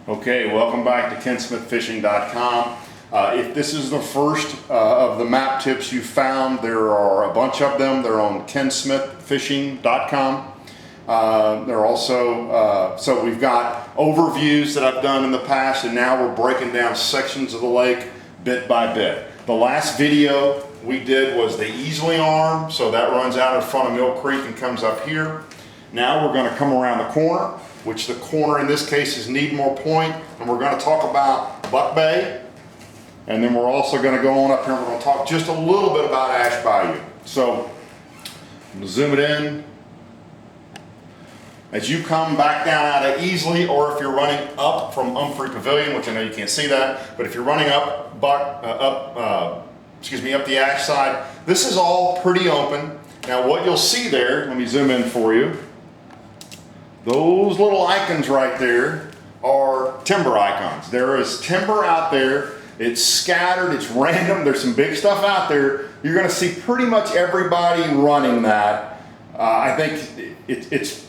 Okay, welcome back to KenSmithFishing.com. If this is the first of the map tips you found, there are a bunch of them. They're on KenSmithFishing.com. They're also, so we've got overviews that I've done in the past, and now we're breaking down sections of the lake bit by bit. The last video we did was the easily arm, so that runs out in front of Mill Creek and comes up here. Now we're going to come around the corner, which the corner in this case is Needmore Point, and we're going to talk about Buck Bay, and then we're also going to go on up here and we're going to talk just a little bit about Ash Bayou. So I'm going to zoom it in. As you come back down out of Easley, or if you're running up from Umphrey Pavilion, which I know you can't see that, but if you're running up up the Ash side, this is all pretty open. Now what you'll see there, let me zoom in for you. Those little icons right there are timber icons. There is timber out there. It's scattered, it's random. There's some big stuff out there. You're gonna see pretty much everybody running that. I think it's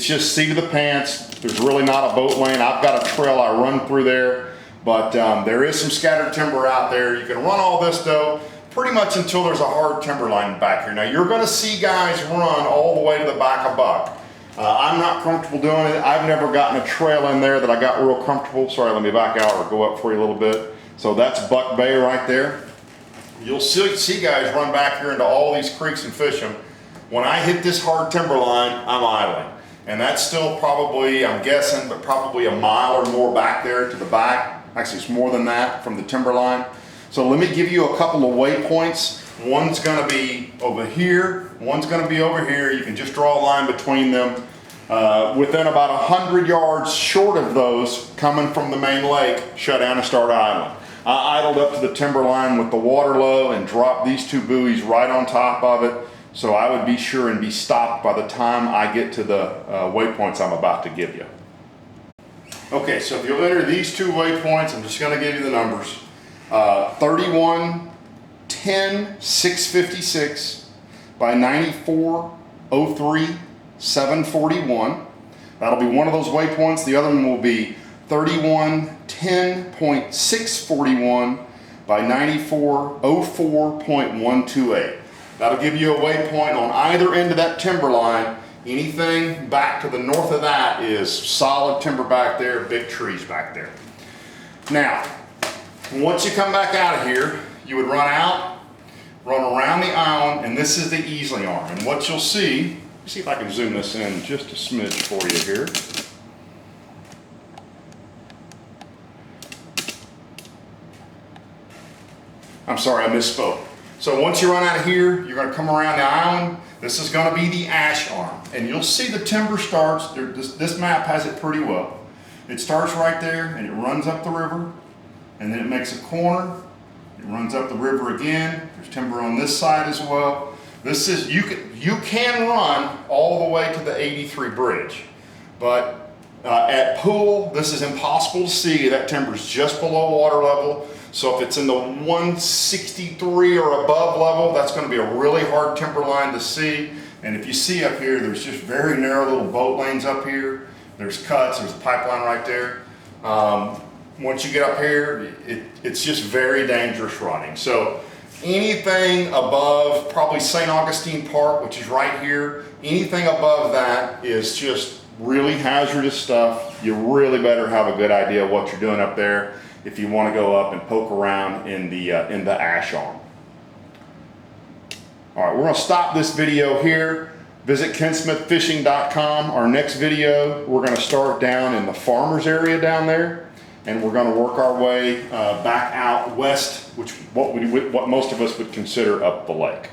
just seat of the pants. There's really not a boat lane. I've got a trail I run through there, but there is some scattered timber out there. You can run all this though, pretty much until there's a hard timber line back here. Now you're gonna see guys run all the way to the back of Buck. I'm not comfortable doing it. I've never gotten a trail in there that I got real comfortable. Sorry, let me back out or go up for you a little bit. So that's Buck Bay right there. You'll see guys run back here into all these creeks and fish them. When I hit this hard timber line, I'm idling. And that's still probably, I'm guessing, but probably a mile or more back there to the back. Actually, it's more than that from the timber line. So let me give you a couple of waypoints. One's gonna be over here, one's gonna be over here. You can just draw a line between them. Within about 100 yards short of those, coming from the main lake, shut down and start idling. I idled up to the timber line with the water low and dropped these two buoys right on top of it, so I would be sure and be stopped by the time I get to the waypoints I'm about to give you. Okay, so if you'll enter these two waypoints, I'm just gonna give you the numbers. 31, 10, 656 by 94, 03, 741. That'll be one of those waypoints. The other one will be 31, 10.641 by 94, 04.128. That'll give you a waypoint on either end of that timber line. Anything back to the north of that is solid timber back there, big trees back there. Now, once you come back out of here, you would run out, run around the island, and this is the easily arm. And what you'll see if I can zoom this in just a smidge for you here. I'm sorry, I misspoke. So once you run out of here, you're gonna come around the island. This is gonna be the ash arm. And you'll see the timber starts, this map has it pretty well. It starts right there and it runs up the river, and then it makes a corner. It runs up the river again. There's timber on this side as well. This is, you can run all the way to the 83 bridge, but at Pool, this is impossible to see. That timber's just below water level. So if it's in the 163 or above level, that's going to be a really hard timber line to see. And if you see up here, there's just very narrow little boat lanes up here. There's cuts, there's a pipeline right there. Once you get up here, it's just very dangerous running. So anything above probably St. Augustine Park, which is right here, anything above that is just really hazardous stuff. You really better have a good idea of what you're doing up there if you want to go up and poke around in the ash arm. All right, we're going to stop this video here. Visit KenSmithFishing.com. Our next video, we're going to start down in the farmers area down there, and we're going to work our way back out west, what most of us would consider up the lake.